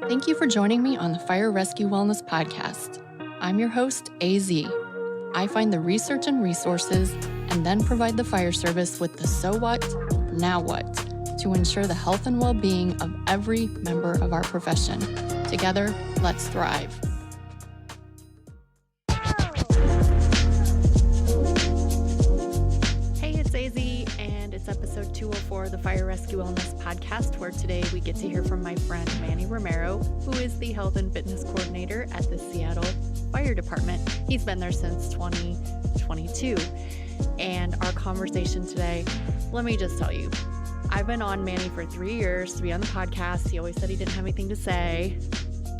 Thank you for joining me on the Fire Rescue Wellness Podcast. I'm your host, AZ. I find the research and resources and then provide the fire service with the so what, now what, to ensure the health and well-being of every member of our profession. Together, let's thrive. Hey, it's AZ, and it's episode 204 of the Fire Rescue Wellness Podcast, where today we get to hear from my friend Manny Romero, who is the Health and Fitness Coordinator at the Seattle Fire Department. He's been there since 2022. And our conversation today, let me just tell you, I've been on Manny for 3 years to be on the podcast. He always said he didn't have anything to say.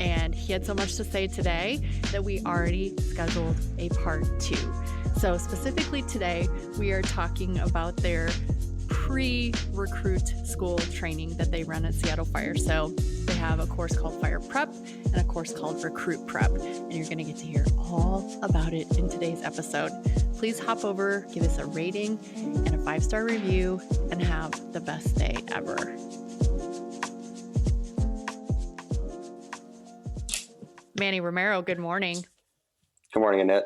And he had so much to say today that we already scheduled a part 2. So specifically today, we are talking about their pre-recruit school training that they run at Seattle Fire. So they have a course called Fire Prep and a course called Recruit Prep. And you're going to get to hear all about it in today's episode. Please hop over, give us a rating and a 5-star review, and have the best day ever. Manny Romero, good morning. Good morning, Annette.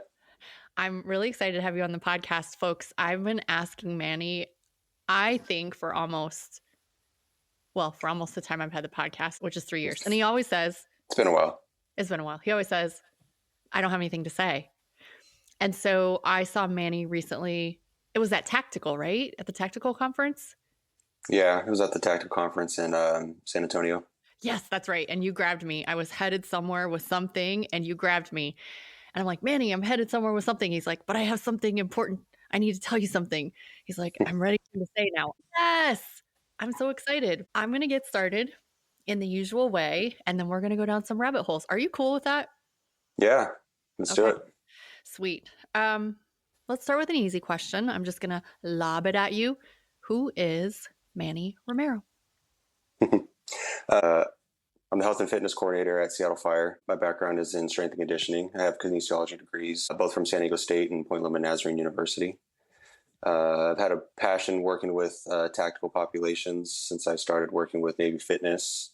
I'm really excited to have you on the podcast, folks. I've been asking Manny, I think for almost the time I've had the podcast, which is 3 years. And he always says, It's been a while. He always says, I don't have anything to say. And so I saw Manny recently. It was at Tactical, right? At the Tactical conference? Yeah, it was at the Tactical conference in San Antonio. Yes, that's right. And you grabbed me. I was headed somewhere with something and you grabbed me. And I'm like, Manny, I'm headed somewhere with something. He's like, but I have something important. I need to tell you something. He's like, I'm ready to say now. Yes, I'm so excited. I'm going to get started in the usual way, and then we're going to go down some rabbit holes. Are you cool with that? Yeah, let's do it. Sweet. Let's start with an easy question. I'm just going to lob it at you. Who is Manny Romero? I'm the Health and Fitness Coordinator at Seattle Fire. My background is in strength and conditioning. I have Kinesiology degrees, both from San Diego State and Point Loma Nazarene University. I've had a passion working with tactical populations since I started working with Navy Fitness,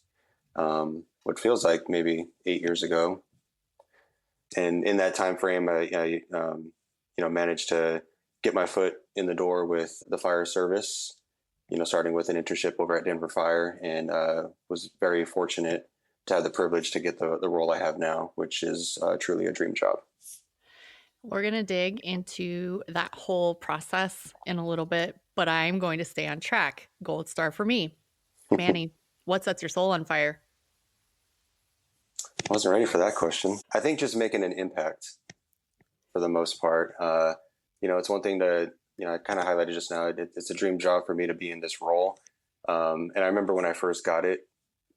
what feels like maybe 8 years ago. And in that time frame, I managed to get my foot in the door with the fire service, starting with an internship over at Denver Fire, and was very fortunate to have the privilege to get the role I have now, which is truly a dream job. We're going to dig into that whole process in a little bit, but I'm going to stay on track. Gold star for me. Manny, what sets your soul on fire? I wasn't ready for that question. I think just making an impact for the most part. It's one thing to, I kind of highlighted just now, it's a dream job for me to be in this role. And I remember when I first got it,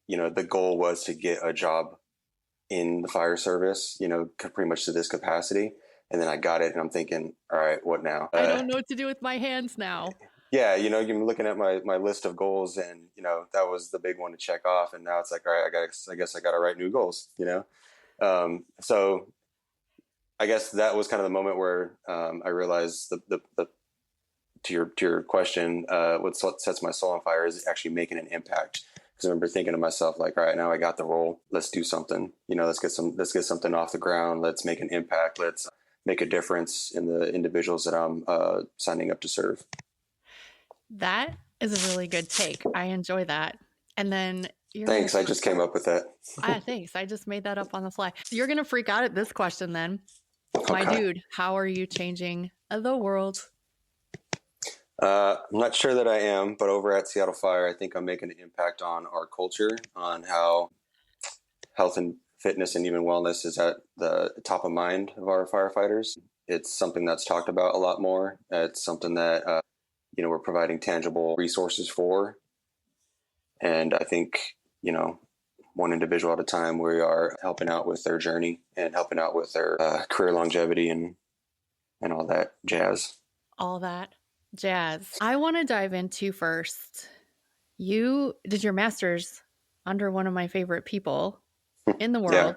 the goal was to get a job in the fire service, pretty much to this capacity. And then I got it and I'm thinking, all right, what now? I don't know what to do with my hands now. Yeah. You're looking at my list of goals and, that was the big one to check off. And now it's like, all right, I guess I got to write new goals, So I guess that was kind of the moment where I realized to your question, what sets my soul on fire is actually making an impact. Because I remember thinking to myself, like, all right, now I got the role. Let's do something. Let's get something off the ground. Let's make an impact. Let's make a difference in the individuals that I'm signing up to serve. That is a really good take. I enjoy that. And then thanks. I just came up with that. Thanks. I just made that up on the fly. You're going to freak out at this question then. Okay. My dude, how are you changing the world? I'm not sure that I am, but over at Seattle Fire, I think I'm making an impact on our culture, on how health and fitness and even wellness is at the top of mind of our firefighters. It's something that's talked about a lot more. It's something that, we're providing tangible resources for. And I think, one individual at a time, we are helping out with their journey and helping out with their career longevity and all that jazz. All that jazz. I want to dive into first. You did your master's under one of my favorite people in the world. Yeah.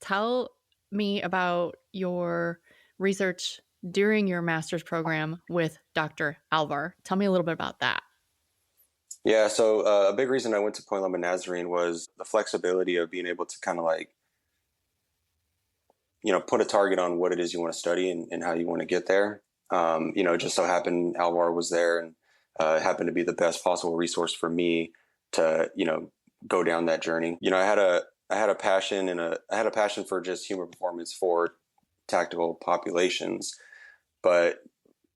Tell me about your research during your master's program with Dr. Alvar. Tell me a little bit about that. Yeah. So a big reason I went to Point Loma Nazarene was the flexibility of being able to kind of like, put a target on what it is you want to study and how you want to get there. It just so happened Alvar was there and happened to be the best possible resource for me to, go down that journey. I had a passion for just human performance for tactical populations, but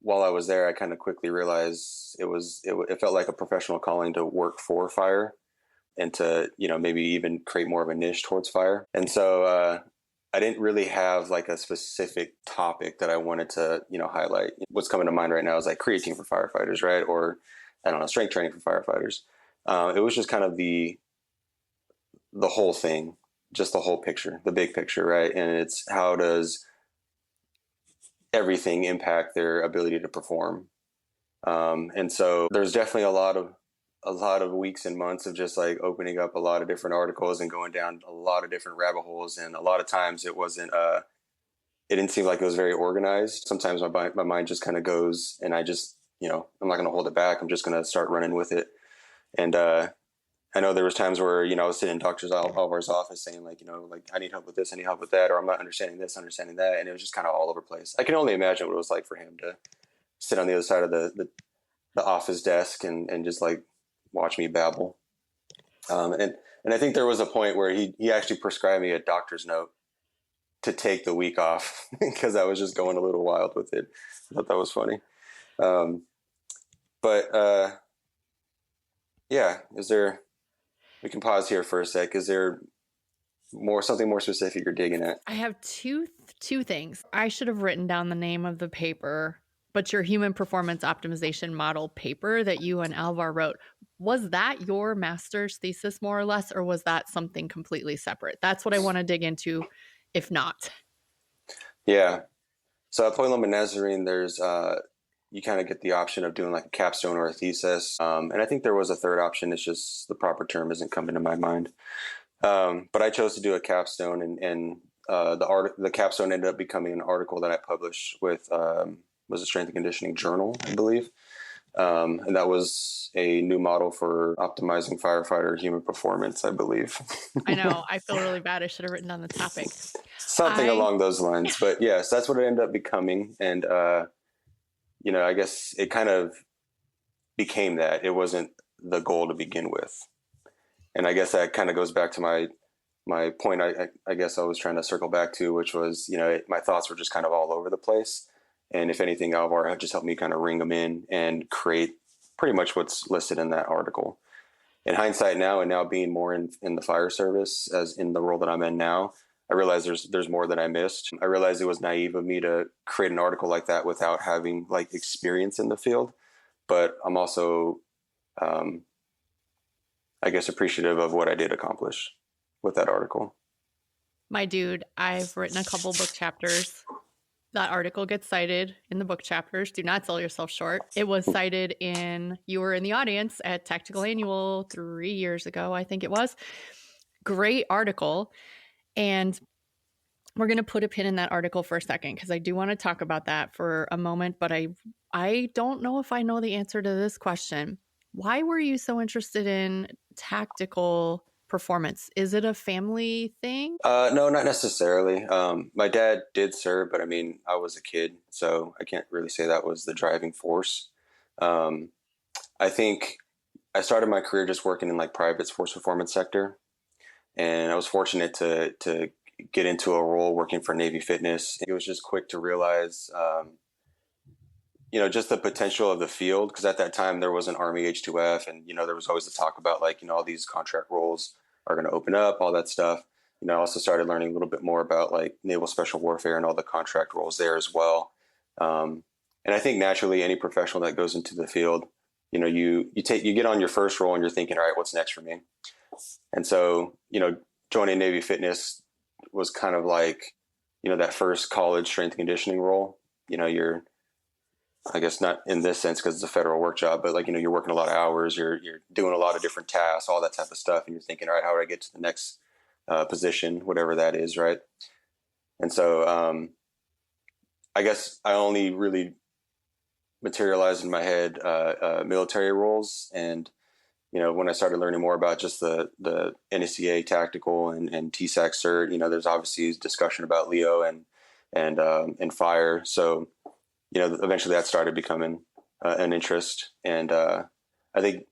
while I was there, I kind of quickly realized it felt like a professional calling to work for fire and to, maybe even create more of a niche towards fire. And so, I didn't really have like a specific topic that I wanted to, highlight. What's coming to mind right now is like creatine for firefighters, right? Or I don't know, strength training for firefighters. It was just kind of the whole thing, just the whole picture, the big picture, right? And it's how does everything impact their ability to perform? And so there's definitely a lot of weeks and months of just like opening up a lot of different articles and going down a lot of different rabbit holes. And a lot of times it didn't seem like it was very organized. Sometimes my mind just kind of goes and I just, I'm not going to hold it back. I'm just going to start running with it. And, I know there was times where, I was sitting in Dr. Alvar's office saying like, like I need help with this, I need help with that, or I'm not understanding this, understanding that. And it was just kind of all over the place. I can only imagine what it was like for him to sit on the other side of the office desk and just like watch me babble. And I think there was a point where he actually prescribed me a doctor's note to take the week off because I was just going a little wild with it. I thought that was funny. But yeah, we can pause here for a sec. Is there something more specific you're digging at? I have two things. I should have written down the name of the paper, but your human performance optimization model paper that you and Alvar wrote, was that your master's thesis more or less, or was that something completely separate? That's what I want to dig into, if not. Yeah. So at Point Loma Nazarene, there's you kind of get the option of doing like a capstone or a thesis. And I think there was a third option. It's just the proper term isn't coming to my mind. But I chose to do a capstone, and the capstone ended up becoming an article that I published with was a strength and conditioning journal, I believe. And that was a new model for optimizing firefighter human performance, I believe. I know. I feel really bad. I should have written down the topic. Something along those lines. But yes, that's what it ended up becoming. And, I guess it kind of became that. It wasn't the goal to begin with. And I guess that kind of goes back to my point I guess I was trying to circle back to, which was, my thoughts were just kind of all over the place. And if anything, Alvar had just helped me kind of ring them in and create pretty much what's listed in that article. In hindsight now, and now being more in the fire service as in the role that I'm in now, I realize there's more that I missed. I realized it was naive of me to create an article like that without having like experience in the field. But I'm also, I guess, appreciative of what I did accomplish with that article. My dude, I've written a couple book chapters. That article gets cited in the book chapters. Do not sell yourself short. It was cited you were in the audience at Tactical Annual 3 years ago, I think it was. Great article. And we're going to put a pin in that article for a second because I do want to talk about that for a moment. But I don't know if I know the answer to this question. Why were you so interested in tactical performance? Is it a family thing? No, not necessarily. My dad did serve, but I mean, I was a kid, so I can't really say that was the driving force. I think I started my career just working in like private sports performance sector, and I was fortunate to get into a role working for Navy Fitness. It was just quick to realize, just the potential of the field. Because at that time there was an Army H2F, and there was always the talk about like all these contract roles are going to open up, all that stuff. I also started learning a little bit more about like naval special warfare and all the contract roles there as well. And I think naturally any professional that goes into the field, you get on your first role and you're thinking, all right, what's next for me? And so, joining Navy Fitness was kind of like, that first college strength and conditioning role. You're, I guess not in this sense because it's a federal work job, but like, you're working a lot of hours, you're doing a lot of different tasks, all that type of stuff. And you're thinking, all right, how do I get to the next position, whatever that is. Right. And so I guess I only really materialized in my head military roles. And when I started learning more about just the NSCA tactical and TSAC cert, there's obviously discussion about Leo and fire. So, eventually that started becoming an interest. And I think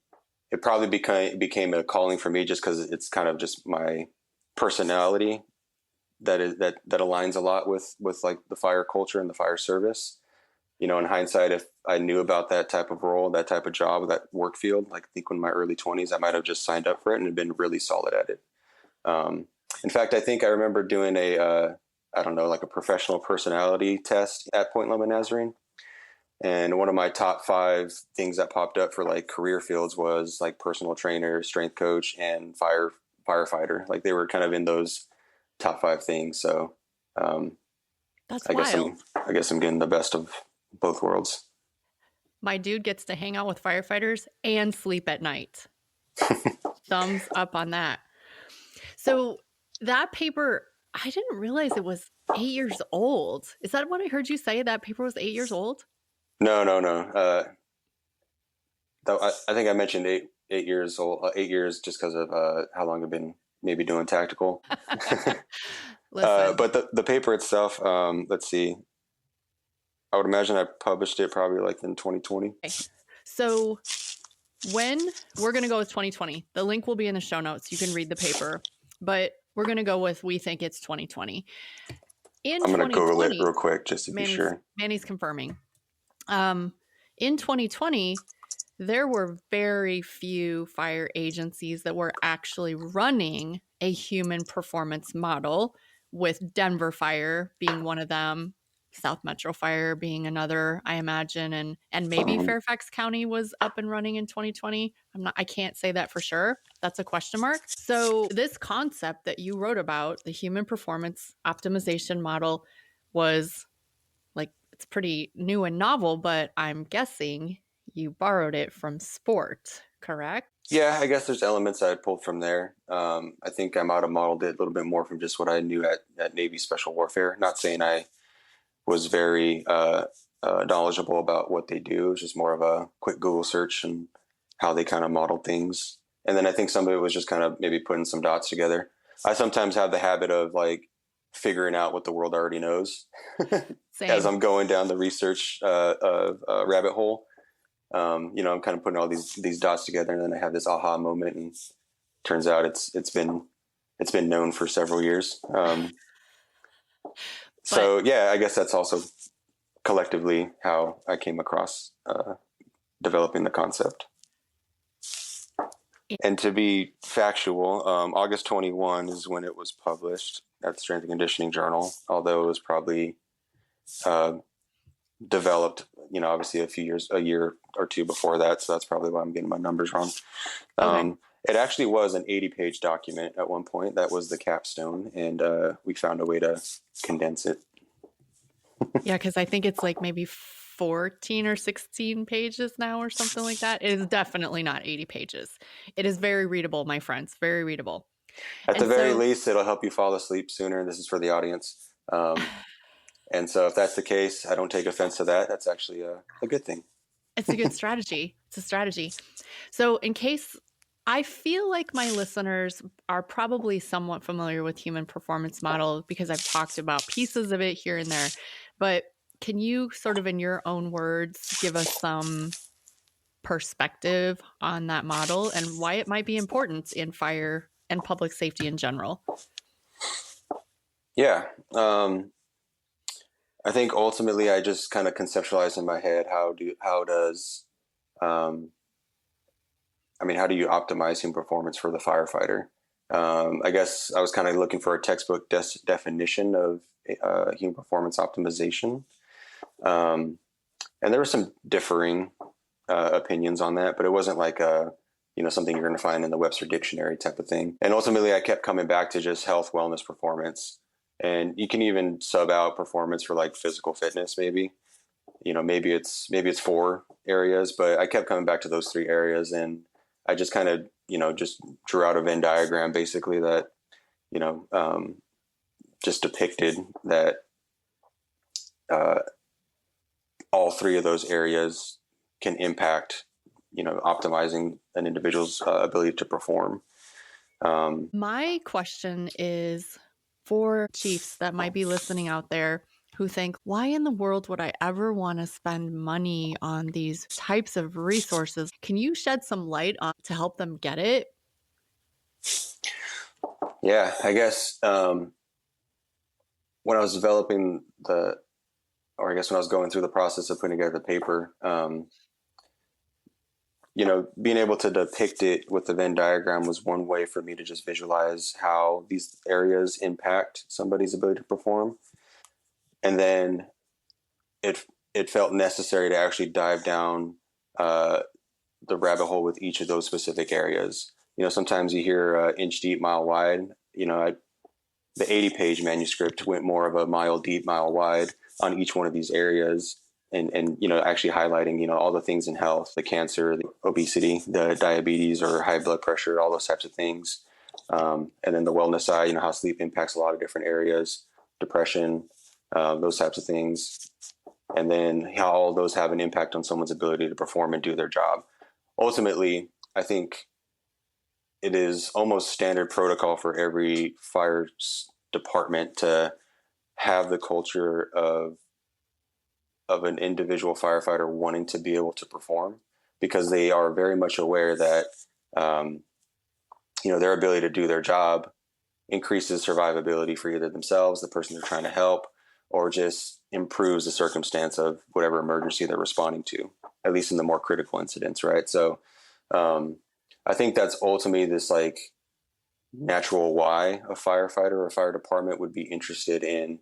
it probably became a calling for me just because it's kind of just my personality that aligns a lot with like the fire culture and the fire service. In hindsight, if I knew about that type of role, that type of job, that work field, like I think in my early 20s, I might have just signed up for it and been really solid at it. In fact, I think I remember doing like a professional personality test at Point Loma Nazarene. And one of my top 5 things that popped up for like career fields was like personal trainer, strength coach, and firefighter. Like they were kind of in those top 5 things. So that's I wild. I guess I'm getting the best of both worlds. My dude gets to hang out with firefighters and sleep at night. Thumbs up on that. So that paper, I didn't realize it was 8 years old. Is that what I heard you say? That paper was 8 years old? No. I think I mentioned 8 years old, 8 years just because of how long I've been maybe doing tactical. But the paper itself, let's see. I would imagine I published it probably like in 2020. Okay. So when we're going to go with 2020, the link will be in the show notes. You can read the paper, but we're going to go with, we think it's 2020. I'm going to Google it real quick just to be sure. Manny's confirming. In 2020, there were very few fire agencies that were actually running a human performance model, with Denver Fire being one of them, South Metro Fire being another, I imagine, and maybe Fairfax County was up and running in 2020. I can't say that for sure. That's a question mark. So this concept that you wrote about, the human performance optimization model, was like, it's pretty new and novel, but I'm guessing you borrowed it from sport, correct? Yeah, I guess there's elements I pulled from there. I think I might have modeled it a little bit more from just what I knew at Navy Special Warfare. Not saying I was very knowledgeable about what they do. It was just more of a quick Google search and how they kind of model things. And then I think some of it was just kind of maybe putting some dots together. I sometimes have the habit of like figuring out what the world already knows as I'm going down the research rabbit hole. I'm kind of putting all these dots together, and then I have this aha moment, and turns out it's been known for several years. So yeah, I guess that's also collectively how I came across developing the concept. And to be factual, August 21 is when it was published at the Strength and Conditioning Journal, although it was probably developed, obviously a year or two before that. So that's probably why I'm getting my numbers wrong. Okay. It actually was an 80-page document at one point. That was the capstone, and we found a way to condense it. Yeah, because I think it's like maybe 14 or 16 pages now or something like that. It is definitely not 80 pages. It is very readable, my friends, very readable. At the very least, it'll help you fall asleep sooner. This is for the audience. And so if that's the case, I don't take offense to that. That's actually a good thing. It's a good strategy. It's a strategy. So in case, I feel like my listeners are probably somewhat familiar with human performance model because I've talked about pieces of it here and there. But can you sort of in your own words give us some perspective on that model and why it might be important in fire and public safety in general? Yeah. I think ultimately I just kind of conceptualized in my head how do you optimize human performance for the firefighter? I guess I was kind of looking for a textbook definition of human performance optimization. And there were some differing opinions on that, but it wasn't like something you're going to find in the Webster Dictionary type of thing. And ultimately I kept coming back to just health, wellness, performance. And you can even sub out performance for like physical fitness, maybe. Maybe it's 4 areas, but I kept coming back to those 3 areas, and I just kind of, just drew out a Venn diagram basically that, just depicted that all 3 of those areas can impact optimizing an individual's ability to perform. My question is for chiefs that might be listening out there who think, why in the world would I ever want to spend money on these types of resources? Can you shed some light on to help them get it? Yeah, I guess when I was developing when I was going through the process of putting together the paper, being able to depict it with the Venn diagram was one way for me to just visualize how these areas impact somebody's ability to perform. And then it felt necessary to actually dive down the rabbit hole with each of those specific areas. Sometimes you hear inch deep, mile wide. The 80-page manuscript went more of a mile deep, mile wide on each one of these areas. And actually highlighting, all the things in health, the cancer, the obesity, the diabetes or high blood pressure, all those types of things. And then the wellness side, how sleep impacts a lot of different areas, depression, those types of things. And then how all those have an impact on someone's ability to perform and do their job. Ultimately, I think it is almost standard protocol for every fire department to have the culture of an individual firefighter wanting to be able to perform, because they are very much aware that their ability to do their job increases survivability for either themselves, the person they're trying to help, or just improves the circumstance of whatever emergency they're responding to, at least in the more critical incidents, right? So I think that's ultimately this natural why a firefighter or a fire department would be interested in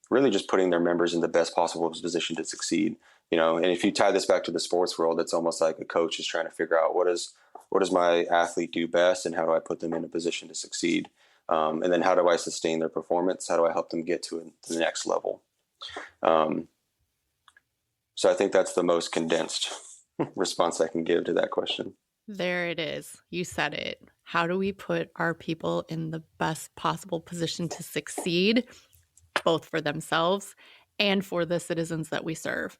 really just putting their members in the best possible position to succeed. And if you tie this back to the sports world, it's almost like a coach is trying to figure out what does my athlete do best, and how do I put them in a position to succeed? And then how do I sustain their performance? How do I help them get to the next level? So I think that's the most condensed response I can give to that question. There it is. You said it. How do we put our people in the best possible position to succeed, both for themselves and for the citizens that we serve?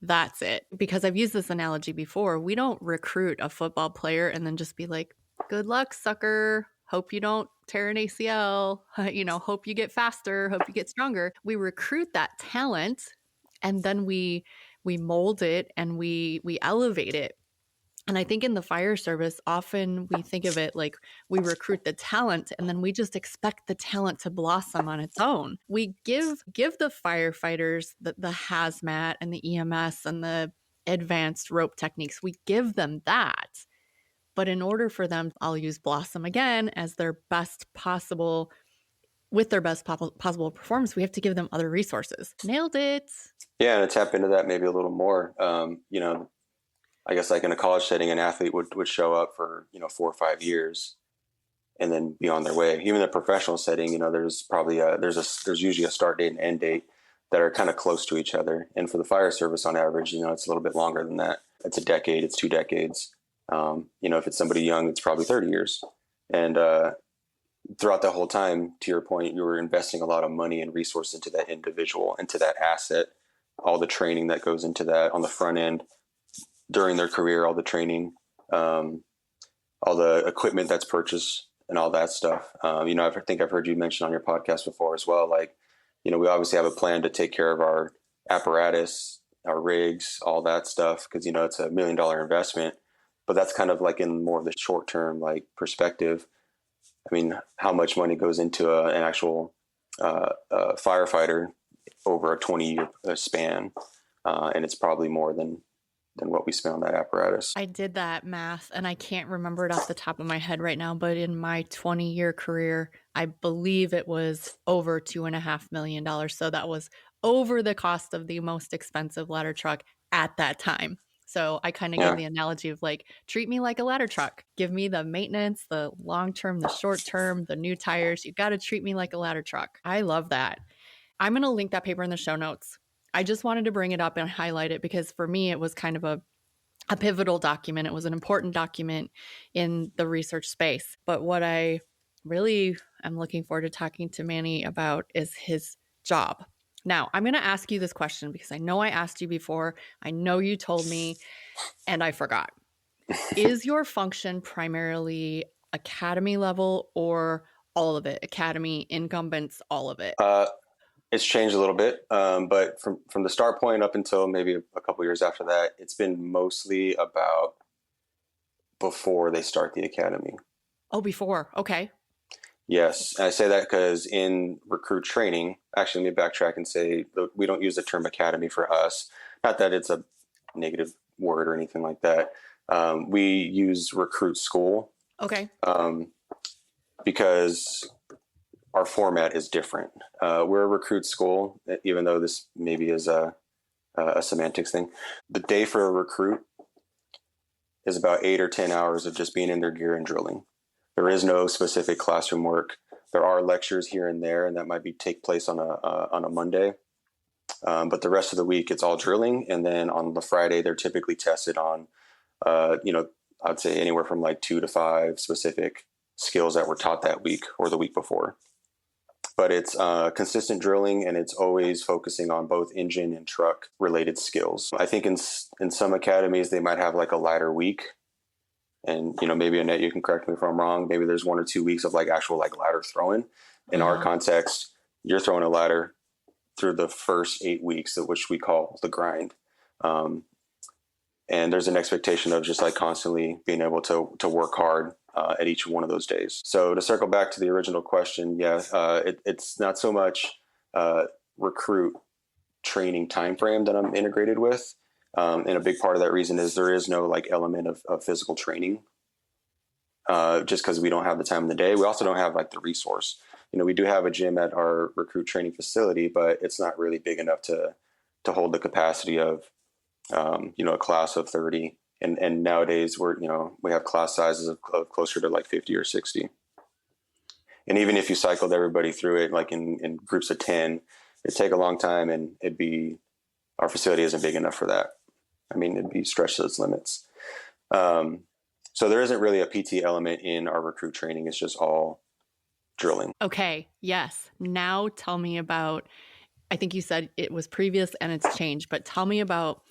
That's it. Because I've used this analogy before. We don't recruit a football player and then just be like, good luck, sucker. Hope you don't tear an ACL. Hope you get faster. Hope you get stronger. We recruit that talent, and then we mold it and we elevate it. And I think in the fire service, often we think of it like we recruit the talent and then we just expect the talent to blossom on its own. We give the firefighters the hazmat and the EMS and the advanced rope techniques. We give them that. But in order for them, I'll use blossom again as their best possible, with their best possible performance, we have to give them other resources. Nailed it. Yeah, and to tap into that maybe a little more, I guess in a college setting, an athlete would show up for, 4 or 5 years and then be on their way. Even in a professional setting, there's probably there's usually a start date and end date that are kind of close to each other. And for the fire service on average, it's a little bit longer than that. It's a decade, it's 2 decades. If it's somebody young, it's probably 30 years. And throughout that whole time, to your point, you were investing a lot of money and resources into that individual, into that asset, all the training that goes into that on the front end, during their career, all the training, all the equipment that's purchased and all that stuff. I think I've heard you mention on your podcast before as well, we obviously have a plan to take care of our apparatus, our rigs, all that stuff, because, it's $1 million investment, but that's kind of in more of the short-term, perspective. I mean, how much money goes into an actual firefighter over a 20-year span? And it's probably more than what we spend on that apparatus. I did that math and I can't remember it off the top of my head right now, but in my 20-year career, I believe it was over $2.5 million. So that was over the cost of the most expensive ladder truck at that time. So I kind of gave the analogy of treat me like a ladder truck. Give me the maintenance, the long term, the short term, the new tires. You got to treat me like a ladder truck. I love that. I'm going to link that paper in the show notes. I just wanted to bring it up and highlight it because for me, it was kind of a pivotal document. It was an important document in the research space. But what I really am looking forward to talking to Manny about is his job. Now, I'm going to ask you this question because I know I asked you before. I know you told me, and I forgot. Is your function primarily academy level or all of it? Academy, incumbents, all of it? It's changed a little bit, but from the start point up until maybe a couple years after that, it's been mostly about before they start the academy. Oh, before. Okay. Yes, and I say that because in recruit training, actually, let me backtrack and say we don't use the term academy for us. Not that it's a negative word or anything like that. We use recruit school. Okay. Because our format is different. We're a recruit school, even though this maybe is a semantics thing. The day for a recruit is about 8 or 10 hours of just being in their gear and drilling. There is no specific classroom work. There are lectures here and there, and that might take place on a Monday. But the rest of the week, it's all drilling. And then on the Friday, they're typically tested on, I'd say anywhere from like 2 to 5 specific skills that were taught that week or the week before. But it's consistent drilling, and it's always focusing on both engine and truck related skills. I think in some academies, they might have like a lighter week. And, maybe Annette, you can correct me if I'm wrong. Maybe there's 1 or 2 weeks of like actual like ladder throwing. In our context, you're throwing a ladder through the first 8 weeks, which we call the grind. And there's an expectation of just like constantly being able to work hard at each one of those days. So to circle back to the original question, it's not so much recruit training timeframe that I'm integrated with. And a big part of that reason is there is no like element of physical training, just because we don't have the time in the day. We also don't have like the resource. We do have a gym at our recruit training facility, but it's not really big enough to hold the capacity of, a class of 30. And nowadays we have class sizes of closer to like 50 or 60. And even if you cycled everybody through it, like in groups of 10, it'd take a long time, and our facility isn't big enough for that. I mean, it'd be stretched to its limits. So there isn't really a PT element in our recruit training. It's just all drilling. Okay. Yes. Now tell me about, I think you said it was previous and it's changed, but tell me about,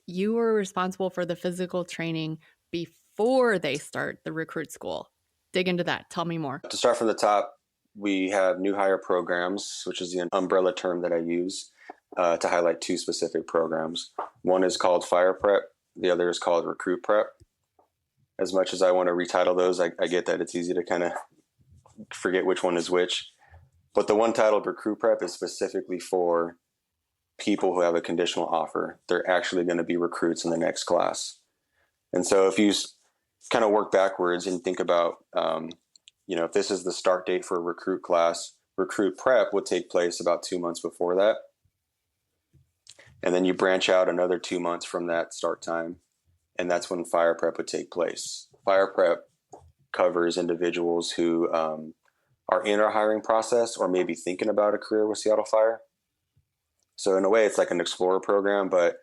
you were responsible for the physical training before they start the recruit school. Dig into that. Tell me more. To start from the top, we have new hire programs, which is the umbrella term that I use to highlight 2 specific programs. One is called Fire Prep. The other is called Recruit Prep. As much as I want to retitle those, I get that it's easy to kind of forget which one is which. But the one titled Recruit Prep is specifically for people who have a conditional offer. They're actually going to be recruits in the next class. And so if you kind of work backwards and think about, if this is the start date for a recruit class, Recruit Prep would take place about 2 months before that. And then you branch out another 2 months from that start time, and that's when Fire Prep would take place. Fire Prep covers individuals who are in our hiring process or maybe thinking about a career with Seattle Fire. So in a way, it's like an explorer program, but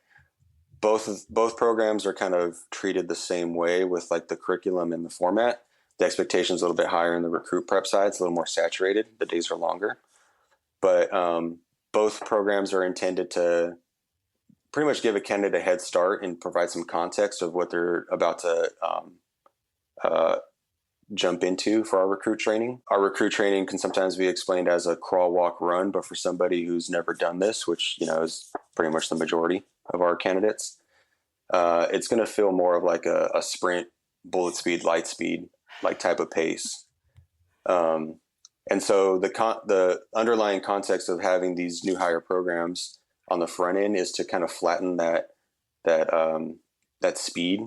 both programs are kind of treated the same way with like the curriculum and the format. The expectation is a little bit higher in the Recruit Prep side. It's a little more saturated. The days are longer. But both programs are intended to pretty much give a candidate a head start and provide some context of what they're about to jump into for our recruit training. Our recruit training can sometimes be explained as a crawl, walk, run, but for somebody who's never done this, which is pretty much the majority of our candidates, it's going to feel more of like a sprint, bullet speed, light speed, like type of pace. And so the underlying context of having these new hire programs on the front end is to kind of flatten that speed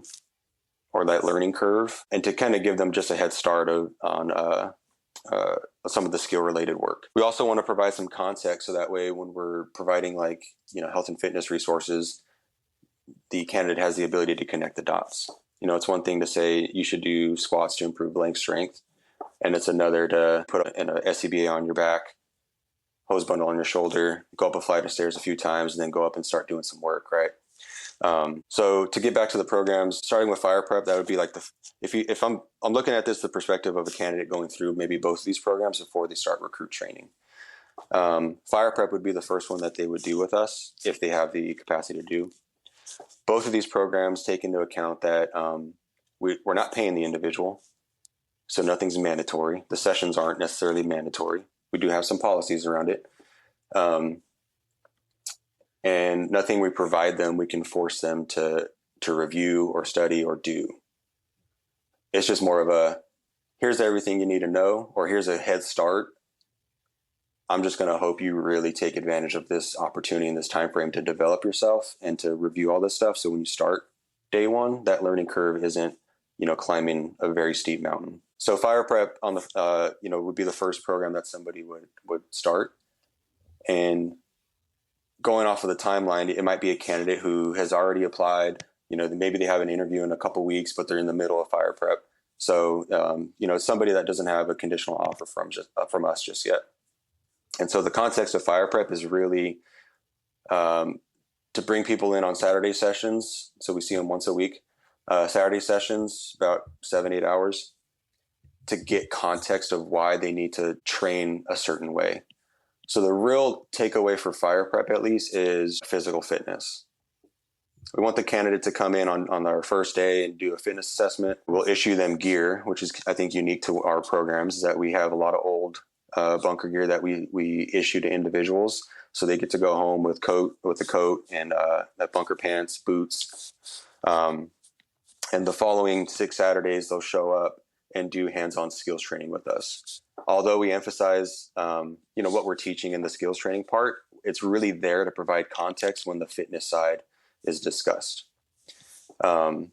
or that learning curve, and to kind of give them just a head start on some of the skill related work. We also want to provide some context so that way when we're providing health and fitness resources, the candidate has the ability to connect the dots. It's one thing to say you should do squats to improve leg strength, and it's another to put an SCBA on your back, hose bundle on your shoulder, go up a flight of stairs a few times, and then go up and start doing some work, right? So to get back to the programs, starting with Fire Prep, that would be like if I'm looking at this the perspective of a candidate going through maybe both of these programs before they start recruit training. Fire prep would be the first one that they would do with us if they have the capacity to do. Both of these programs take into account that we're not paying the individual, so nothing's mandatory. The sessions aren't necessarily mandatory. We do have some policies around it. And nothing we provide them, we can force them to review or study or do. It's just more of a, here's everything you need to know, or here's a head start. I'm just going to hope you really take advantage of this opportunity in this time frame to develop yourself and to review all this stuff. So when you start day one, that learning curve isn't, climbing a very steep mountain. So fire prep on the, would be the first program that somebody would start. And going off of the timeline, it might be a candidate who has already applied. Maybe they have an interview in a couple weeks, but they're in the middle of fire prep. So, somebody that doesn't have a conditional offer from us just yet. And so the context of fire prep is really to bring people in on Saturday sessions. So we see them once a week. Saturday sessions, about 7-8 hours, to get context of why they need to train a certain way. So the real takeaway for fire prep, at least, is physical fitness. We want the candidate to come in on our first day and do a fitness assessment. We'll issue them gear, which is, I think, unique to our programs, is that we have a lot of old bunker gear that we issue to individuals. So they get to go home with a coat and bunker pants, boots. And the following 6 Saturdays, they'll show up and do hands-on skills training with us. Although we emphasize, what we're teaching in the skills training part, it's really there to provide context when the fitness side is discussed. And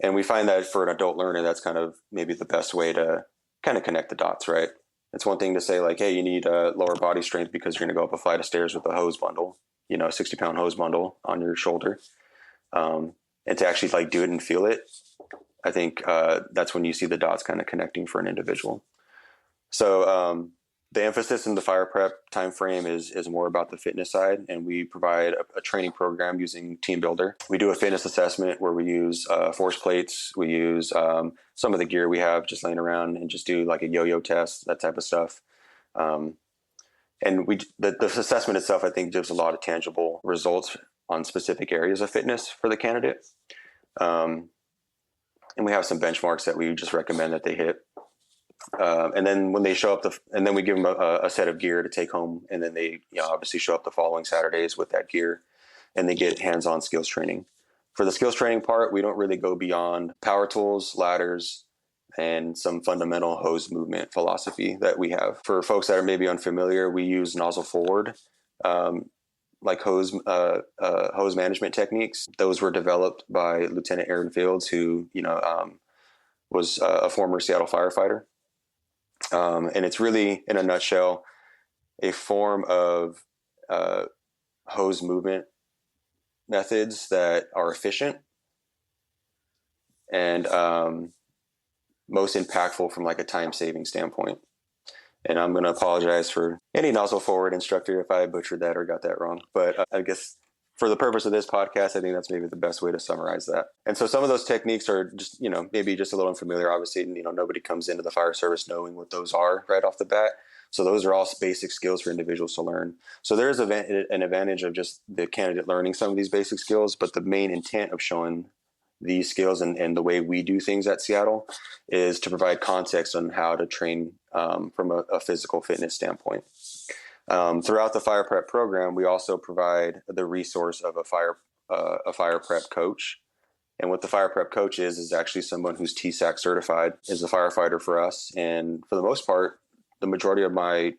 we find that for an adult learner, that's kind of maybe the best way to kind of connect the dots, right? It's one thing to say like, hey, you need lower body strength because you're going to go up a flight of stairs with a hose bundle, a 60-pound hose bundle on your shoulder. And to actually like do it and feel it, I think that's when you see the dots kind of connecting for an individual. So the emphasis in the fire prep timeframe is more about the fitness side, and we provide a training program using Team Builder. We do a fitness assessment where we use force plates. We use some of the gear we have just laying around and just do like a yo-yo test, that type of stuff. And the assessment itself, I think, gives a lot of tangible results on specific areas of fitness for the candidate. And we have some benchmarks that we just recommend that they hit. And then when they show up, and then we give them a set of gear to take home. And then they obviously show up the following Saturdays with that gear, and they get hands-on skills training. For the skills training part, we don't really go beyond power tools, ladders, and some fundamental hose movement philosophy that we have. For folks that are maybe unfamiliar, we use nozzle forward, like hose management techniques. Those were developed by Lieutenant Aaron Fields, who was a former Seattle firefighter. And it's really, in a nutshell, a form of hose movement methods that are efficient and most impactful from like a time-saving standpoint. And I'm going to apologize for any nozzle forward instructor if I butchered that or got that wrong. But I guess for the purpose of this podcast, I think that's maybe the best way to summarize that. And so some of those techniques are just, maybe just a little unfamiliar. Obviously, nobody comes into the fire service knowing what those are right off the bat. So those are all basic skills for individuals to learn. So there is an advantage of just the candidate learning some of these basic skills, but the main intent of showing these skills and the way we do things at Seattle is to provide context on how to train from a physical fitness standpoint. Throughout the fire prep program, we also provide the resource of a fire prep coach. And what the fire prep coach is actually someone who's TSAC certified, is a firefighter for us. And for the most part, the majority of my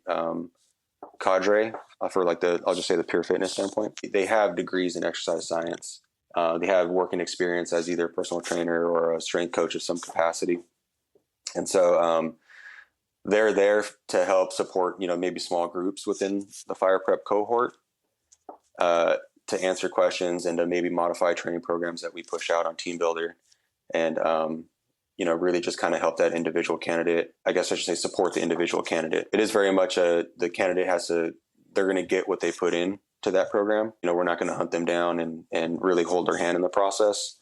cadre, for like I'll just say the pure fitness standpoint, they have degrees in exercise science. They have working experience as either a personal trainer or a strength coach of some capacity. And so they're there to help support, maybe small groups within the fire prep cohort to answer questions and to maybe modify training programs that we push out on Team Builder and, really just kind of help that individual candidate. I guess I should say support the individual candidate. It is very much the candidate they're going to get what they put in to that program. We're not going to hunt them down and really hold their hand in the process.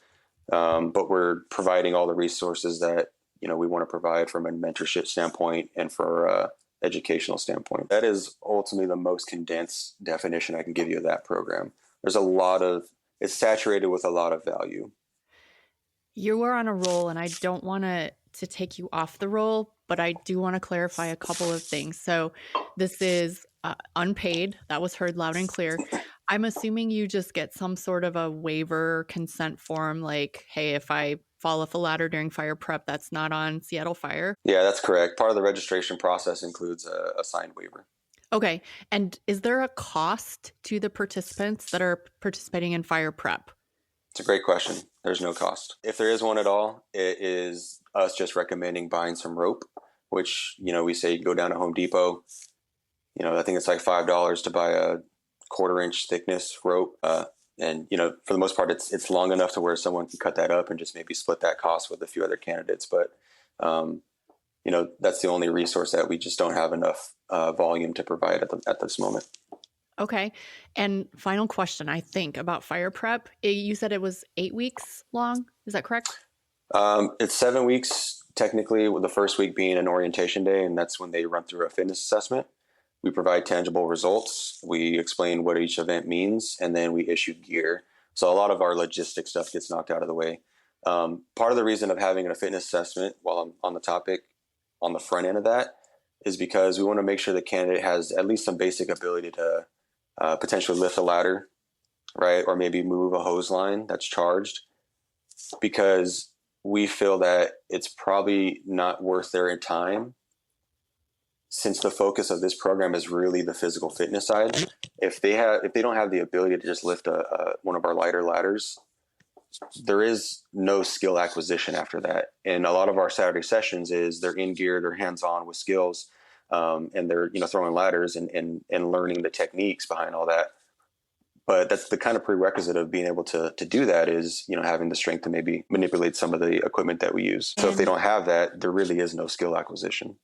But we're providing all the resources that, we want to provide from a mentorship standpoint and for educational standpoint. That is ultimately the most condensed definition I can give you of that program. There's a lot of, it's saturated with a lot of value. You are on a roll, and I don't want to take you off the roll, but I do want to clarify a couple of things. So this is unpaid. That was heard loud and clear. I'm assuming you just get some sort of a waiver consent form like, hey, if I fall off a ladder during fire prep, that's not on Seattle Fire. Yeah, that's correct. Part of the registration process includes a signed waiver. Okay. And is there a cost to the participants that are participating in fire prep? It's a great question. There's no cost. If there is one at all, it is us just recommending buying some rope, which, we say you go down to Home Depot. I think it's like $5 to buy a 1/4-inch thickness rope. And, for the most part, it's long enough to where someone can cut that up and just maybe split that cost with a few other candidates. But, that's the only resource that we just don't have enough volume to provide at this moment. Okay. And final question, I think, about fire prep. You said it was 8 weeks long. Is that correct? It's 7 weeks, technically, with the first week being an orientation day, and that's when they run through a fitness assessment. We provide tangible results. We explain what each event means, and then we issue gear. So a lot of our logistics stuff gets knocked out of the way. Part of the reason of having a fitness assessment, while I'm on the topic, on the front end of that, is because we want to make sure the candidate has at least some basic ability to potentially lift a ladder, right? Or maybe move a hose line that's charged, because we feel that it's probably not worth their time, since the focus of this program is really the physical fitness side. If they don't have the ability to just lift one of our lighter ladders, there is no skill acquisition after that. And a lot of our Saturday sessions is they're in gear, they're hands-on with skills, and they're throwing ladders and learning the techniques behind all that. But that's the kind of prerequisite of being able to do that is, having the strength to maybe manipulate some of the equipment that we use. So if they don't have that, there really is no skill acquisition.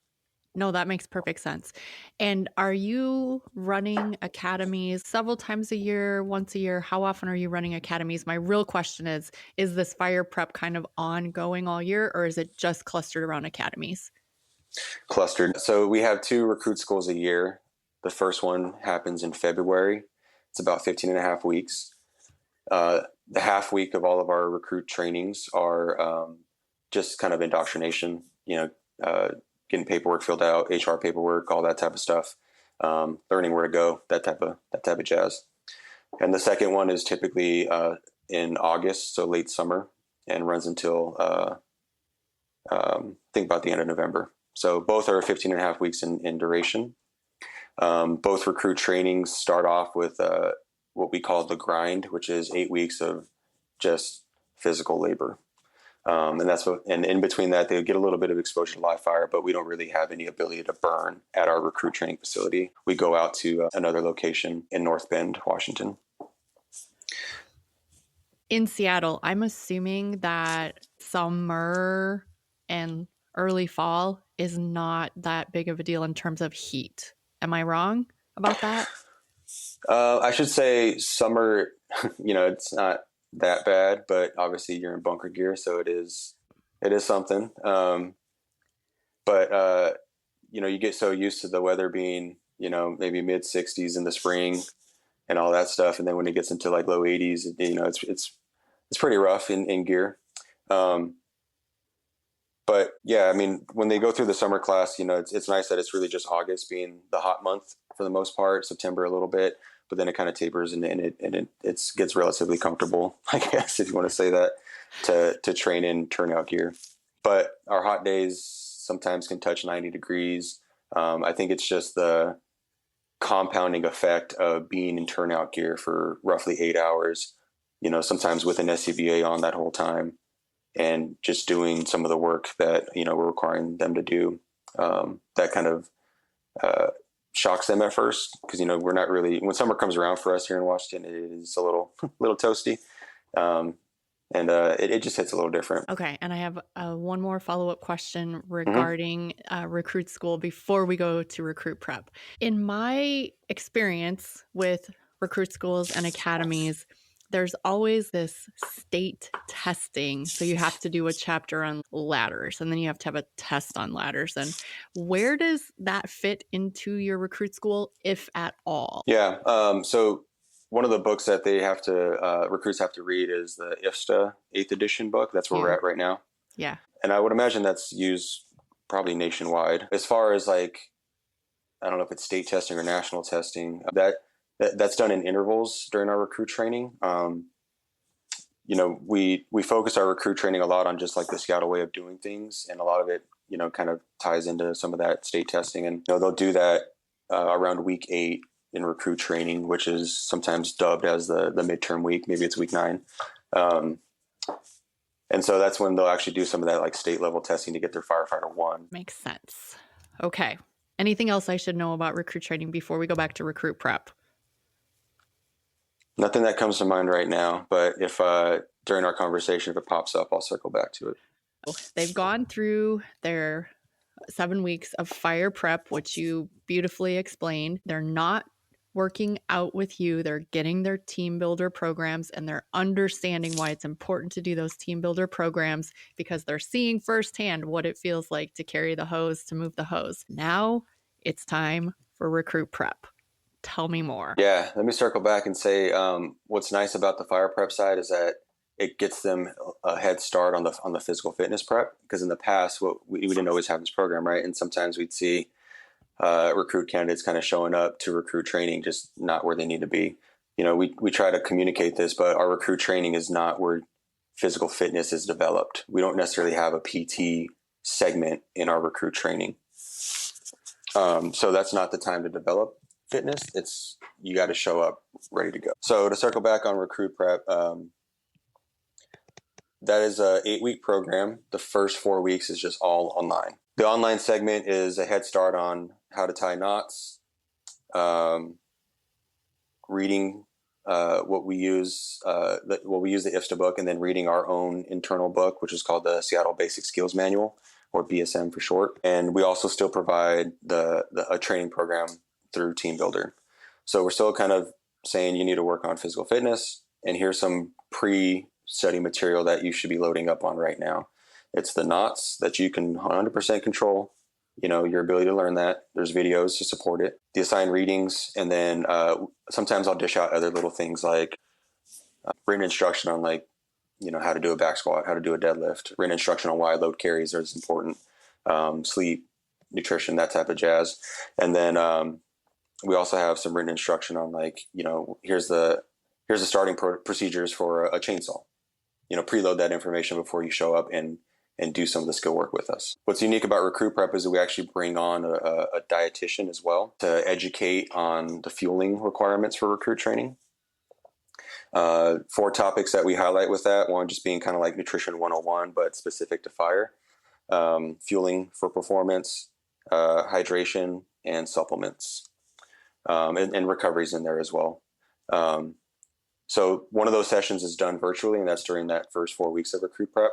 No, that makes perfect sense. And are you running academies several times a year, once a year? How often are you running academies? My real question is this fire prep kind of ongoing all year, or is it just clustered around academies? Clustered. So we have 2 recruit schools a year. The first one happens in February. It's about 15 and a half weeks. The half week of all of our recruit trainings are just kind of indoctrination, getting paperwork filled out, HR paperwork, all that type of stuff, learning where to go, that type of jazz. And the second one is typically in August, so late summer, and runs until I think about the end of November. So both are 15 and a half weeks in duration. Both recruit trainings start off with what we call the grind, which is 8 weeks of just physical labor. And in between that, they get a little bit of exposure to live fire, but we don't really have any ability to burn at our recruit training facility. We go out to another location in North Bend, Washington. In Seattle, I'm assuming that summer and early fall is not that big of a deal in terms of heat. Am I wrong about that? I should say summer, it's not that bad, but obviously you're in bunker gear, so it is something. But you get so used to the weather being, maybe mid 60s in the spring and all that stuff, and then when it gets into like low 80s, it's pretty rough in gear. But yeah, I mean, when they go through the summer class, it's nice that it's really just August being the hot month for the most part, September a little bit, but then it kind of tapers and it gets relatively comfortable, I guess, if you want to say that, to train in turnout gear. But our hot days sometimes can touch 90 degrees. I think it's just the compounding effect of being in turnout gear for roughly 8 hours, sometimes with an SCBA on that whole time, and just doing some of the work that, we're requiring them to do. That kind of shocks them at first, because, we're not really, when summer comes around for us here in Washington, it is a little toasty. And it just hits a little different. Okay. And I have one more follow-up question regarding recruit school before we go to recruit prep. In my experience with recruit schools and academies, there's always this state testing. So you have to do a chapter on ladders, and then you have to have a test on ladders. And where does that fit into your recruit school, if at all? Yeah. So one of the books that they have to, recruits have to read is the IFSTA 8th edition book. That's where we're at right now. Yeah. And I would imagine that's used probably nationwide. As far as like, I don't know if it's state testing or national testing, that's done in intervals during our recruit training. We focus our recruit training a lot on just like the Seattle way of doing things. And a lot of it, kind of ties into some of that state testing. And, they'll do that around week 8 in recruit training, which is sometimes dubbed as the midterm week. Maybe it's week 9. And so that's when they'll actually do some of that like state level testing to get their firefighter 1. Makes sense. Okay. Anything else I should know about recruit training before we go back to recruit prep? Nothing that comes to mind right now, but if during our conversation, if it pops up, I'll circle back to it. They've gone through their 7 weeks of fire prep, which you beautifully explained. They're not working out with you. They're getting their team builder programs, and they're understanding why it's important to do those team builder programs, because they're seeing firsthand what it feels like to carry the hose, to move the hose. Now it's time for recruit prep. Tell me more. Yeah, let me circle back and say what's nice about the fire prep side is that it gets them a head start on the physical fitness prep, because in the past we didn't always have this program, right? And sometimes we'd see recruit candidates kind of showing up to recruit training just not where they need to be. We try to communicate this, but our recruit training is not where physical fitness is developed. We don't necessarily have a PT segment in our recruit training. So that's not the time to develop fitness. You got to show up ready to go. So to circle back on recruit prep, that is a 8-week program. The first 4 weeks is just all online. The online segment is a head start on how to tie knots, reading what we use the IFSTA book, and then reading our own internal book, which is called the Seattle Basic Skills Manual, or BSM for short. And we also still provide a training program through Team Builder. So we're still kind of saying you need to work on physical fitness, and here's some pre-study material that you should be loading up on right now. It's the knots that you can 100% control, your ability to learn that. There's videos to support it, the assigned readings, and then sometimes I'll dish out other little things like written instruction on how to do a back squat, how to do a deadlift, written instruction on why load carries are important, sleep, nutrition, that type of jazz. And then we also have some written instruction on here's the starting procedures for a chainsaw. Preload that information before you show up and do some of the skill work with us. What's unique about recruit prep is that we actually bring on a dietitian as well to educate on the fueling requirements for recruit training. 4 topics that we highlight with that. One just being kind of like nutrition 101, but specific to fire. Fueling for performance, hydration, and supplements. And recovery's in there as well. So one of those sessions is done virtually, and that's during that first 4 weeks of recruit prep.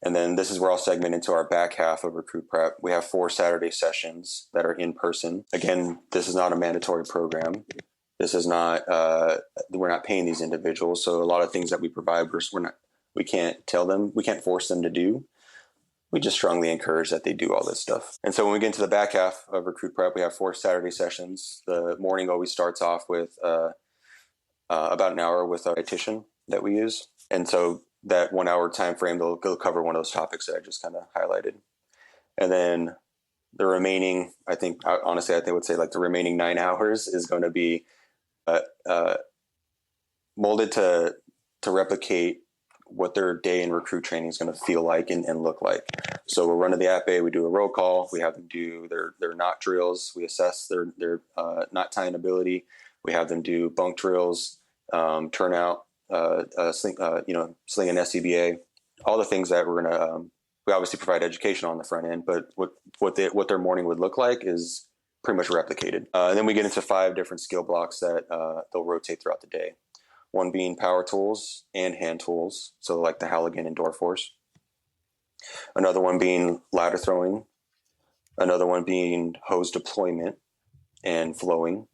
And then this is where I'll segment into our back half of recruit prep. We have 4 Saturday sessions that are in person. Again, this is not a mandatory program. This is not, we're not paying these individuals. So a lot of things that we provide, we can't tell them, we can't force them to do. We just strongly encourage that they do all this stuff. And so when we get into the back half of recruit prep, we have 4 Saturday sessions. The morning always starts off with about an hour with a dietitian that we use. And so that 1 hour time frame, they'll cover one of those topics that I just kind of highlighted. And then the remaining, I would say the remaining 9 hours is going to be molded to replicate what their day in recruit training is going to feel like and look like. So we're running the APA, we do a roll call, we have them do their knot drills, we assess their knot tying ability, we have them do bunk drills, turnout, sling an SCBA, all the things that we're going to, we obviously provide education on the front end, but what their morning would look like is pretty much replicated. And then we get into 5 different skill blocks that they'll rotate throughout the day. One being power tools and hand tools, so like the Halligan and door force. Another one being ladder throwing. Another one being hose deployment and flowing.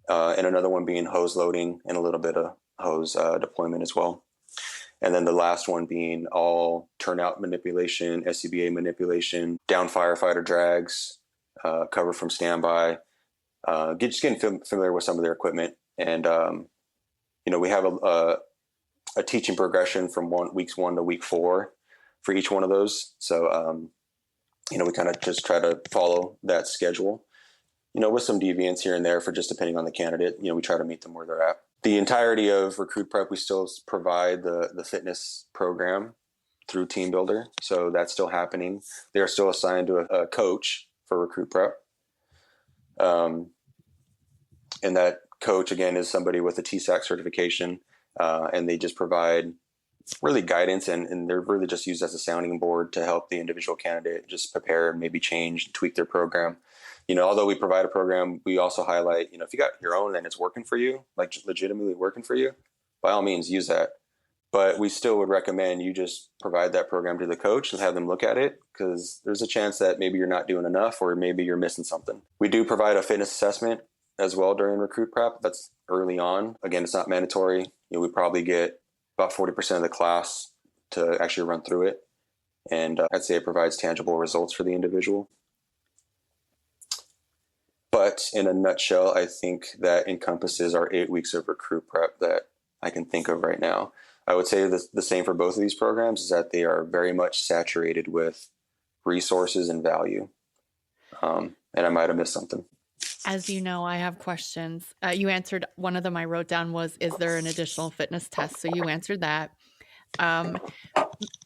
and another one being hose loading and a little bit of hose deployment as well. And then the last one being all turnout manipulation, SCBA manipulation, down firefighter drags, cover from standby, just getting familiar with some of their equipment. And, we have a teaching progression from weeks 1 to week 4 for each one of those. So, we kind of just try to follow that schedule, with some deviance here and there for just depending on the candidate. We try to meet them where they're at. The entirety of Recruit Prep, we still provide the fitness program through Team Builder. So that's still happening. They are still assigned to a coach for Recruit Prep. And that coach, again, is somebody with a TSAC certification. And they just provide really guidance, and they're really just used as a sounding board to help the individual candidate just prepare, maybe change, tweak their program. Although we provide a program, we also highlight, if you got your own and it's working for you, like legitimately working for you, by all means use that. But we still would recommend you just provide that program to the coach and have them look at it, because there's a chance that maybe you're not doing enough or maybe you're missing something. We do provide a fitness assessment as well during Recruit Prep. That's early on. Again, it's not mandatory. We probably get about 40% of the class to actually run through it. And I'd say it provides tangible results for the individual. But in a nutshell, I think that encompasses our 8 weeks of Recruit Prep that I can think of right now. I would say the same for both of these programs, is that they are very much saturated with resources and value. And I might have missed something. As you know, I have questions. You answered one of them I wrote down was, is there an additional fitness test? So you answered that.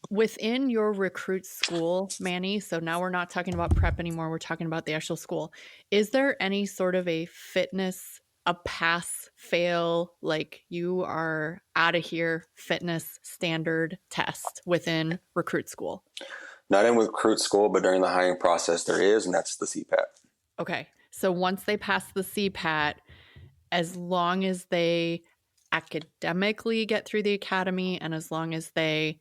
Within your recruit school, Manny, so now we're not talking about prep anymore. We're talking about the actual school. Is there any sort of a fitness, a pass, fail, like you are out of here fitness standard test within recruit school? Not in recruit school, but during the hiring process there is, and that's the CPAT. Okay. So once they pass the CPAT, as long as they academically get through the academy, and as long as they,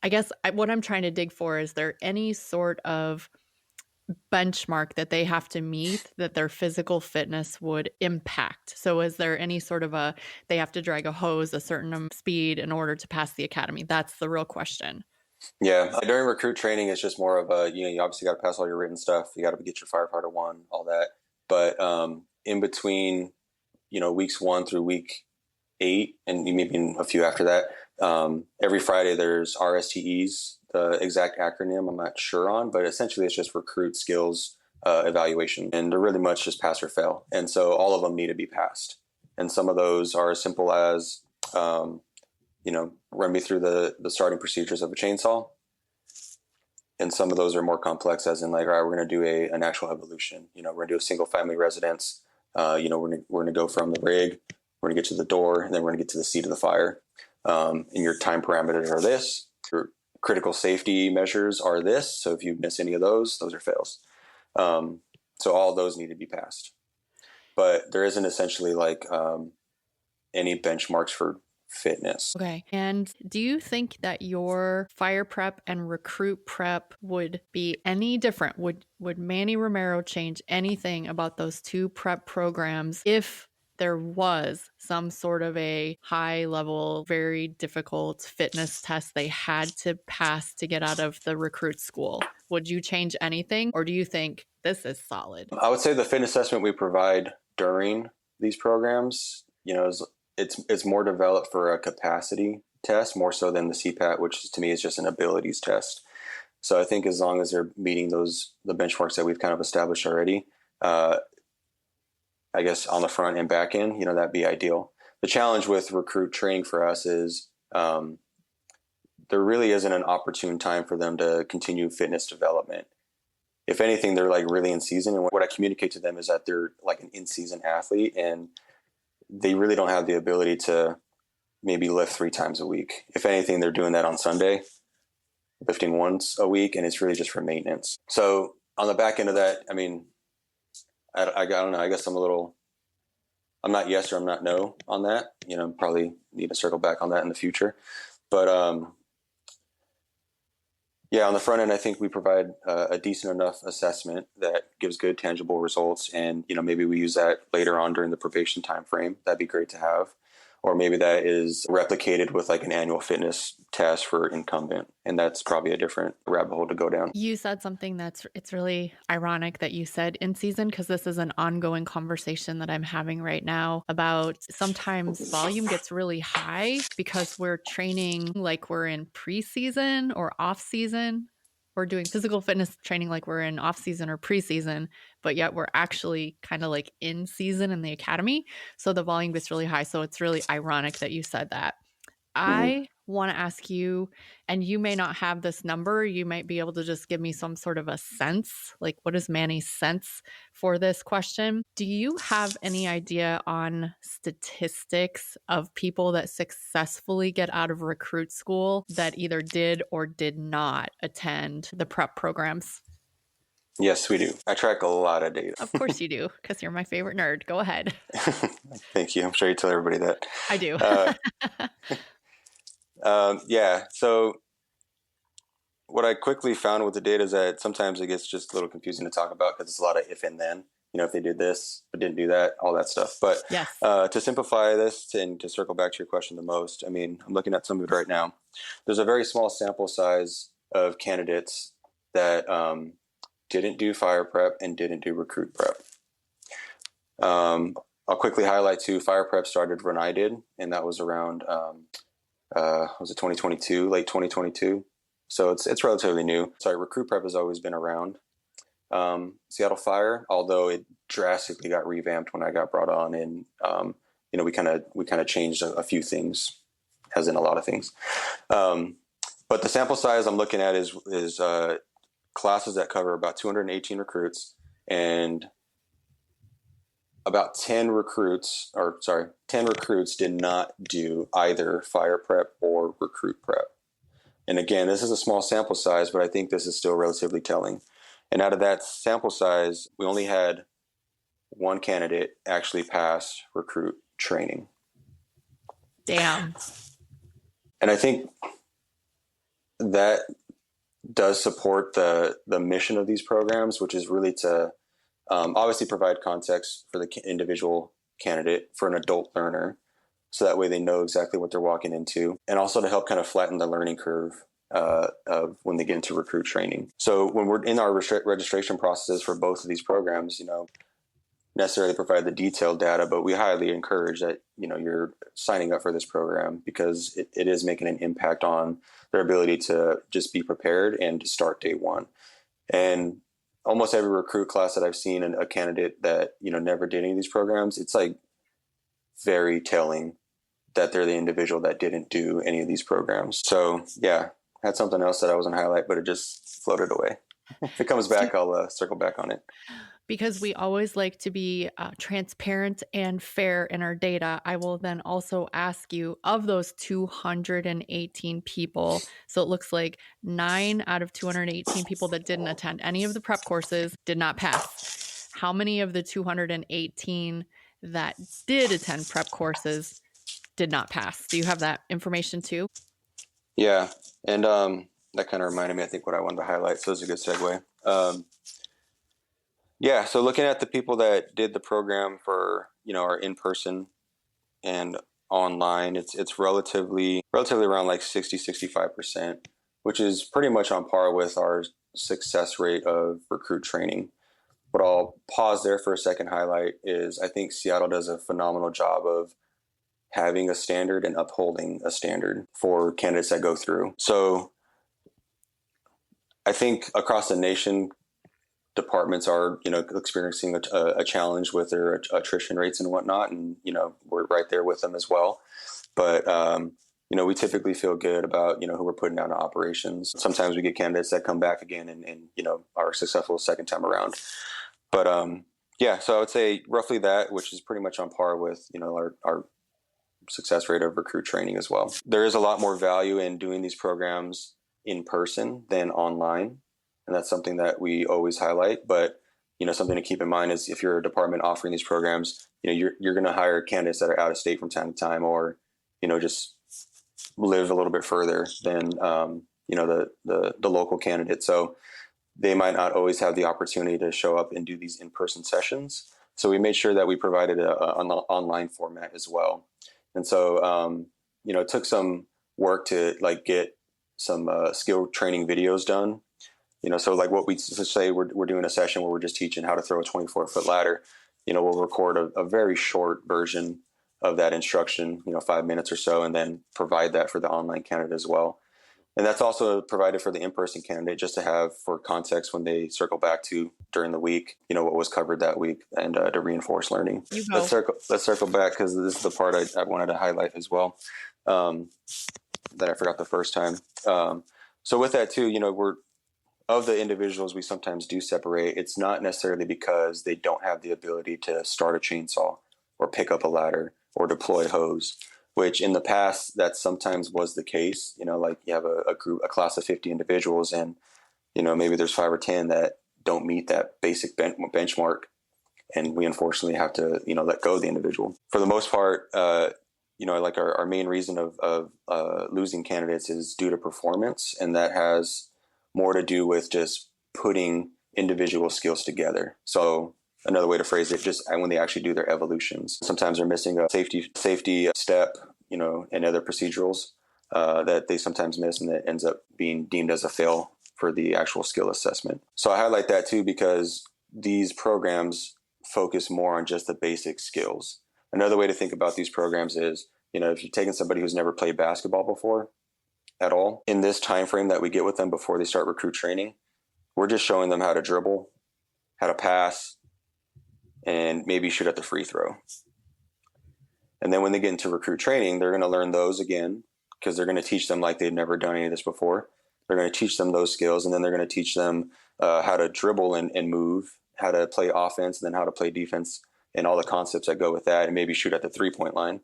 I guess what I'm trying to dig for, is there any sort of benchmark that they have to meet that their physical fitness would impact? So is there any sort of they have to drag a hose a certain speed in order to pass the academy? That's the real question. Yeah. During recruit training, it's just more of you obviously got to pass all your written stuff. You got to get your firefighter 1, all that. But in between, weeks 1 through week 8, and maybe a few after that, every Friday there's RSTEs, the exact acronym I'm not sure on, but essentially it's just recruit skills evaluation, and they're really much just pass or fail. And so all of them need to be passed. And some of those are as simple as, run me through the starting procedures of a chainsaw. And some of those are more complex, as in like, all right, we're going to do an actual evolution. We're going to do a single family residence. We're going to go from the rig, we're going to get to the door, and then we're going to get to the seat of the fire. And your time parameters are this. Your critical safety measures are this. So if you miss any of those are fails. So all those need to be passed. But there isn't essentially like any benchmarks for fitness. Okay. And do you think that your fire prep and recruit prep would be any different? Would Manny Romero change anything about those two prep programs if there was some sort of a high level, very difficult fitness test they had to pass to get out of the recruit school? Would you change anything, or do you think this is solid? I would say the fitness assessment we provide during these programs, it's more developed for a capacity test more so than the CPAT, which to me is just an abilities test. So I think as long as they're meeting the benchmarks that we've kind of established already, I guess on the front and back end, that'd be ideal. The challenge with recruit training for us is there really isn't an opportune time for them to continue fitness development. If anything, they're like really in season. And what I communicate to them is that they're like an in-season athlete, and they really don't have the ability to maybe lift 3 times a week. If anything, they're doing that on Sunday, lifting once a week, and it's really just for maintenance. So on the back end of that, I mean, I don't know. I guess I'm not yes or I'm not no on that. Probably need to circle back on that in the future. But Yeah, on the front end, I think we provide a decent enough assessment that gives good, tangible results, and maybe we use that later on during the probation time frame. That'd be great to have, or maybe that is replicated with like an annual fitness test for incumbent, and that's probably a different rabbit hole to go down. You said something it's really ironic that you said in season, because this is an ongoing conversation that I'm having right now about sometimes volume gets really high because we're training like we're in preseason or off season. We're doing physical fitness training like we're in off season or preseason, but yet we're actually kind of like in season in the academy. So the volume gets really high. So it's really ironic that you said that. I want to ask you, and you may not have this number, you might be able to just give me some sort of a sense, like what is Manny's sense for this question? Do you have any idea on statistics of people that successfully get out of recruit school that either did or did not attend the prep programs? Yes, we do. I track a lot of data. Of course you do, because you're my favorite nerd. Go ahead. Thank you. I'm sure you tell everybody that. I do. Yeah. So what I quickly found with the data is that sometimes it gets just a little confusing to talk about because it's a lot of if and then. If they did this but didn't do that, all that stuff. But yes. To simplify this and to circle back to your question the most, I'm looking at some of it right now. There's a very small sample size of candidates that didn't do fire prep and didn't do recruit prep. I'll quickly highlight too, fire prep started when I did, and that was around was it 2022, late 2022. So it's relatively new. Sorry, recruit prep has always been around. Seattle Fire, although it drastically got revamped when I got brought on, and we kind of changed a few things, as in a lot of things. But the sample size I'm looking at is classes that cover about 218 recruits, and about 10 recruits did not do either fire prep or recruit prep. And again, this is a small sample size, but I think this is still relatively telling. And out of that sample size, we only had one candidate actually pass recruit training. Damn. And I think that does support the mission of these programs, which is really to obviously provide context for the individual candidate, for an adult learner, so that way they know exactly what they're walking into, and also to help kind of flatten the learning curve of when they get into recruit training. So when we're in our registration processes for both of these programs, necessarily provide the detailed data, but we highly encourage that, you're signing up for this program because it is making an impact on their ability to just be prepared and to start day one. And almost every recruit class that I've seen a candidate that, never did any of these programs, it's like very telling that they're the individual that didn't do any of these programs. So yeah, had something else that I was going to highlight, but it just floated away. If it comes back, I'll circle back on it. Because we always like to be transparent and fair in our data, I will then also ask you, of those 218 people, so it looks like 9 out of 218 people that didn't attend any of the prep courses did not pass. How many of the 218 that did attend prep courses did not pass? Do you have that information too? Yeah, and that kind of reminded me, I think, what I wanted to highlight, so it's a good segue. Yeah, so looking at the people that did the program for, our in-person and online, it's relatively around like 60-65%, which is pretty much on par with our success rate of recruit training. What I'll pause there for a second highlight is I think Seattle does a phenomenal job of having a standard and upholding a standard for candidates that go through. So I think across the nation, departments are, experiencing a challenge with their attrition rates and whatnot. And, we're right there with them as well. But, we typically feel good about, who we're putting down to operations. Sometimes we get candidates that come back again and are successful second time around. But, yeah, so I would say roughly that, which is pretty much on par with, our success rate of recruit training as well. There is a lot more value in doing these programs in person than online. And that's something that we always highlight. But, something to keep in mind is if you're a department offering these programs, you're going to hire candidates that are out of state from time to time, or, just live a little bit further than, the local candidate. So they might not always have the opportunity to show up and do these in-person sessions. So we made sure that we provided an online format as well. And so, it took some work to get some skill training videos done. So what we say, we're doing a session where we're just teaching how to throw a 24-foot ladder. We'll record a very short version of that instruction, 5 minutes or so, and then provide that for the online candidate as well. And that's also provided for the in-person candidate, just to have for context when they circle back to during the week, what was covered that week, and to reinforce learning. Let's circle back, because this is the part I wanted to highlight as well, that I forgot the first time. So with that too, we're of the individuals we sometimes do separate. It's not necessarily because they don't have the ability to start a chainsaw or pick up a ladder or deploy a hose, which in the past that sometimes was the case. You have a class of 50 individuals, and maybe there's 5 or 10 that don't meet that basic benchmark, and we unfortunately have to let go of the individual. For the most part, our main reason of losing candidates is due to performance, and that has more to do with just putting individual skills together. So another way to phrase it, just when they actually do their evolutions, sometimes they're missing a safety step, and other procedurals that they sometimes miss, and that ends up being deemed as a fail for the actual skill assessment. So I highlight that too, because these programs focus more on just the basic skills. Another way to think about these programs is, if you're taking somebody who's never played basketball before at all, in this time frame that we get with them before they start recruit training, we're just showing them how to dribble, how to pass, and maybe shoot at the free throw. And then when they get into recruit training, they're going to learn those again, because they're going to teach them like they've never done any of this before. They're going to teach them those skills, and then they're going to teach them how to dribble and move, how to play offense, and then how to play defense, and all the concepts that go with that, and maybe shoot at the 3-point line.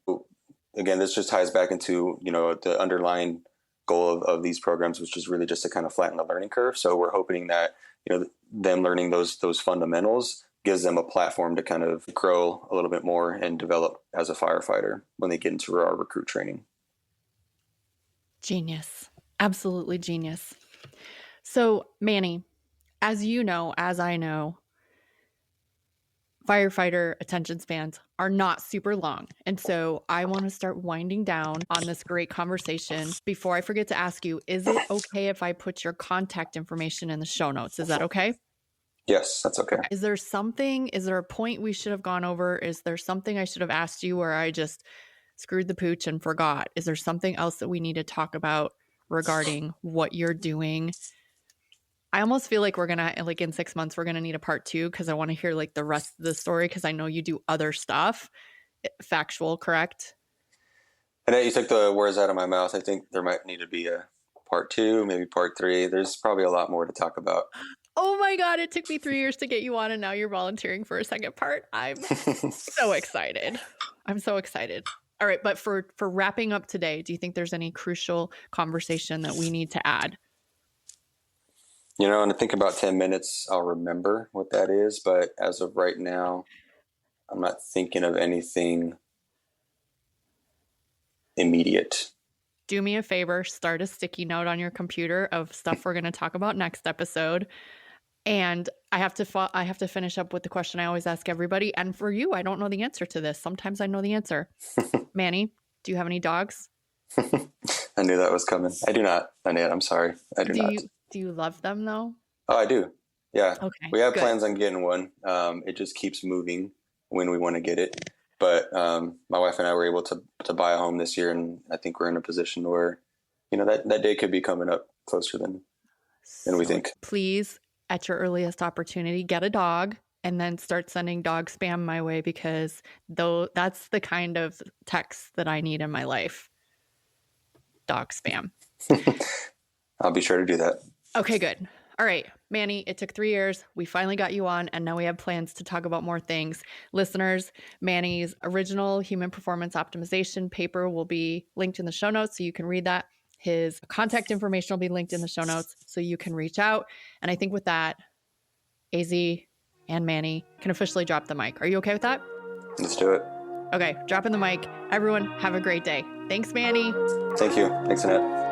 Again, this just ties back into, the underlying goal of these programs, which is really just to kind of flatten the learning curve. So we're hoping that, them learning those fundamentals gives them a platform to kind of grow a little bit more and develop as a firefighter when they get into our recruit training. Genius. Absolutely genius. So, Manny, as you know, as I know, firefighter attention spans are not super long. And so I want to start winding down on this great conversation. Before I forget to ask you, is it okay if I put your contact information in the show notes? Is that okay? Yes, that's okay. Is there a point we should have gone over? Is there something I should have asked you where I just screwed the pooch and forgot? Is there something else that we need to talk about regarding what you're doing? I almost feel like we're going to, in 6 months, we're going to need a part 2, because I want to hear the rest of the story, because I know you do other stuff. Factual, correct? And you took the words out of my mouth. I think there might need to be a part 2, maybe part 3. There's probably a lot more to talk about. Oh my God, it took me 3 years to get you on, and now you're volunteering for a second part. I'm so excited. All right, but for wrapping up today, do you think there's any crucial conversation that we need to add? And I think about 10 minutes, I'll remember what that is. But as of right now, I'm not thinking of anything immediate. Do me a favor, start a sticky note on your computer of stuff we're going to talk about next episode. And I have to finish up with the question I always ask everybody. And for you, I don't know the answer to this. Sometimes I know the answer. Manny, do you have any dogs? I knew that was coming. I do not. I'm sorry. I do not. Do you love them though? Oh, I do. Yeah. Okay. We have plans on getting one. It just keeps moving when we want to get it. But my wife and I were able to buy a home this year, and I think we're in a position where, that day could be coming up closer than we think. Please, at your earliest opportunity, get a dog and then start sending dog spam my way, because that's the kind of text that I need in my life. Dog spam. I'll be sure to do that. Okay, good. All right, Manny, it took 3 years. We finally got you on, and now we have plans to talk about more things. Listeners, Manny's original human performance optimization paper will be linked in the show notes, so you can read that. His contact information will be linked in the show notes, so you can reach out. And I think with that, AZ and Manny can officially drop the mic. Are you okay with that? Let's do it. Okay, dropping the mic. Everyone, have a great day. Thanks, Manny. Thank you. Thanks, Annette.